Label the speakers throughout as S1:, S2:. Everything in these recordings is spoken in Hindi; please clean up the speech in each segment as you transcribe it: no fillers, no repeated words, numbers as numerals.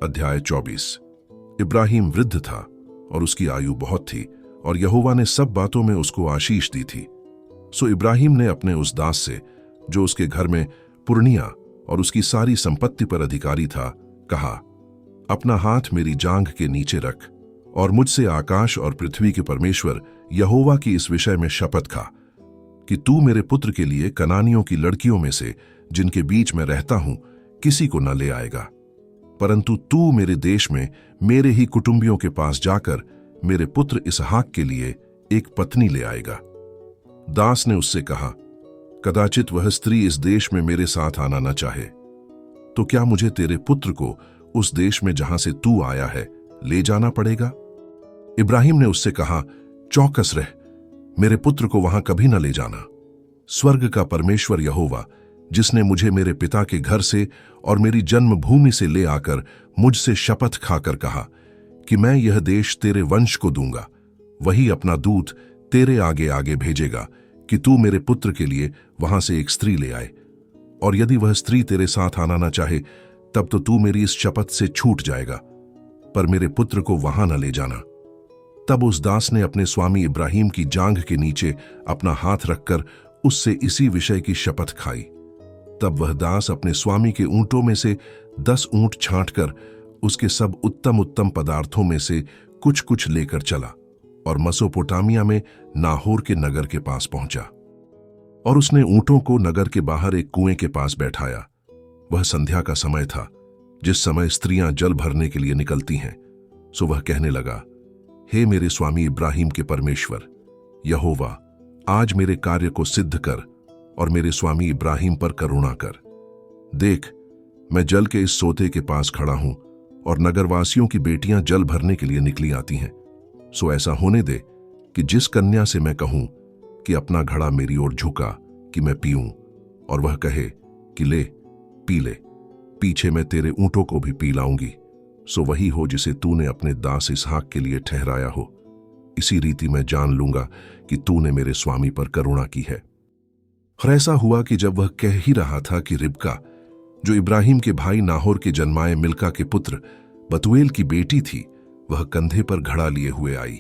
S1: अध्याय 24। इब्राहिम वृद्ध था और उसकी आयु बहुत थी, और यहोवा ने सब बातों में उसको आशीष दी थी। सो इब्राहिम ने अपने उस दास से, जो उसके घर में पुरनिया और उसकी सारी संपत्ति पर अधिकारी था, कहा, अपना हाथ मेरी जांघ के नीचे रख और मुझसे आकाश और पृथ्वी के परमेश्वर यहोवा की इस विषय में शपथ खा कि तू मेरे पुत्र के लिए कनानियों की लड़कियों में से, जिनके बीच में रहता हूं, किसी को न ले आएगा, परंतु तू मेरे देश में मेरे ही कुटुंबियों के पास जाकर मेरे पुत्र इसहाक के लिए एक पत्नी ले आएगा। दास ने उससे कहा, कदाचित वह स्त्री इस देश में मेरे साथ आना न चाहे, तो क्या मुझे तेरे पुत्र को उस देश में जहां से तू आया है ले जाना पड़ेगा? इब्राहिम ने उससे कहा, चौकस रह, मेरे पुत्र को वहां कभी न ले जाना। स्वर्ग का परमेश्वर यहोवा, जिसने मुझे मेरे पिता के घर से और मेरी जन्मभूमि से ले आकर मुझसे शपथ खाकर कहा कि मैं यह देश तेरे वंश को दूंगा, वही अपना दूत तेरे आगे आगे भेजेगा कि तू मेरे पुत्र के लिए वहां से एक स्त्री ले आए, और यदि वह स्त्री तेरे साथ आना न चाहे, तब तो तू मेरी इस शपथ से छूट जाएगा, पर मेरे पुत्र को वहां न ले जाना। तब उस दास ने अपने स्वामी इब्राहिम की जांघ के नीचे अपना हाथ रखकर उससे इसी विषय की शपथ खाई। तब वह दास अपने स्वामी के ऊंटों में से 10 ऊंट छांटकर उसके सब उत्तम उत्तम पदार्थों में से कुछ कुछ लेकर चला और मसोपोटामिया में नाहोर के नगर के पास पहुंचा, और उसने ऊंटों को नगर के बाहर एक कुएं के पास बैठाया। वह संध्या का समय था, जिस समय स्त्रियां जल भरने के लिए निकलती हैं। सो वह कहने लगा, हे मेरे स्वामी इब्राहिम के परमेश्वर यहोवा, आज मेरे कार्य को सिद्ध कर और मेरे स्वामी इब्राहिम पर करुणा कर। देख, मैं जल के इस सोते के पास खड़ा हूं और नगरवासियों की बेटियां जल भरने के लिए निकली आती हैं। सो ऐसा होने दे कि जिस कन्या से मैं कहूं कि अपना घड़ा मेरी ओर झुका कि मैं पीऊं, और वह कहे कि ले पी ले, पीछे मैं तेरे ऊंटों को भी पी लाऊंगी, सो वही हो जिसे तूने अपने दास इसहाक के लिए ठहराया हो। इसी रीति मैं जान लूंगा कि तूने मेरे स्वामी पर करुणा की है। और ऐसा हुआ कि जब वह कह ही रहा था कि रिबका, जो इब्राहिम के भाई नाहोर के जन्माए मिल्का के पुत्र बतूएल की बेटी थी, वह कंधे पर घड़ा लिए हुए आई।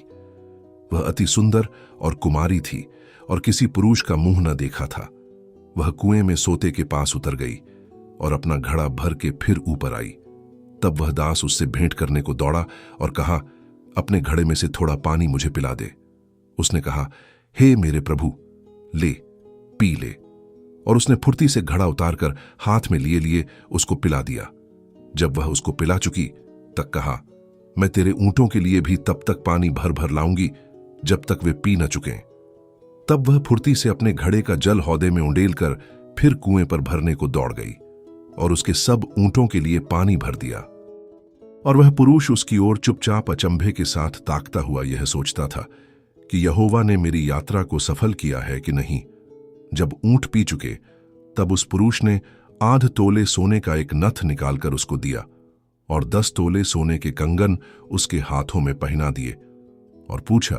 S1: वह अति सुंदर और कुमारी थी और किसी पुरुष का मुंह न देखा था। वह कुएं में सोते के पास उतर गई और अपना घड़ा भर के फिर ऊपर आई। तब वह दास उससे भेंट करने को दौड़ा और कहा, अपने घड़े में से थोड़ा पानी मुझे पिला दे। उसने कहा, हे मेरे प्रभु, ले पी ले, और उसने फुर्ती से घड़ा उतारकर हाथ में लिए लिए उसको पिला दिया। जब वह उसको पिला चुकी, तब कहा, मैं तेरे ऊंटों के लिए भी तब तक पानी भर भर लाऊंगी जब तक वे पी न चुकें। तब वह फुर्ती से अपने घड़े का जल हौदे में उंडेल कर फिर कुएं पर भरने को दौड़ गई और उसके सब ऊंटों के लिए पानी भर दिया। और वह पुरुष उसकी ओर चुपचाप अचंभे के साथ ताकता हुआ यह सोचता था कि यहोवा ने मेरी यात्रा को सफल किया है कि नहीं। जब ऊंट पी चुके, तब उस पुरुष ने 8 तोले सोने का एक नथ निकालकर उसको दिया और 10 तोले सोने के कंगन उसके हाथों में पहना दिए और पूछा,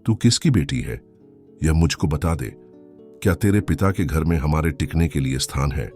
S1: तू किसकी बेटी है? यह मुझको बता दे। क्या तेरे पिता के घर में हमारे टिकने के लिए स्थान है?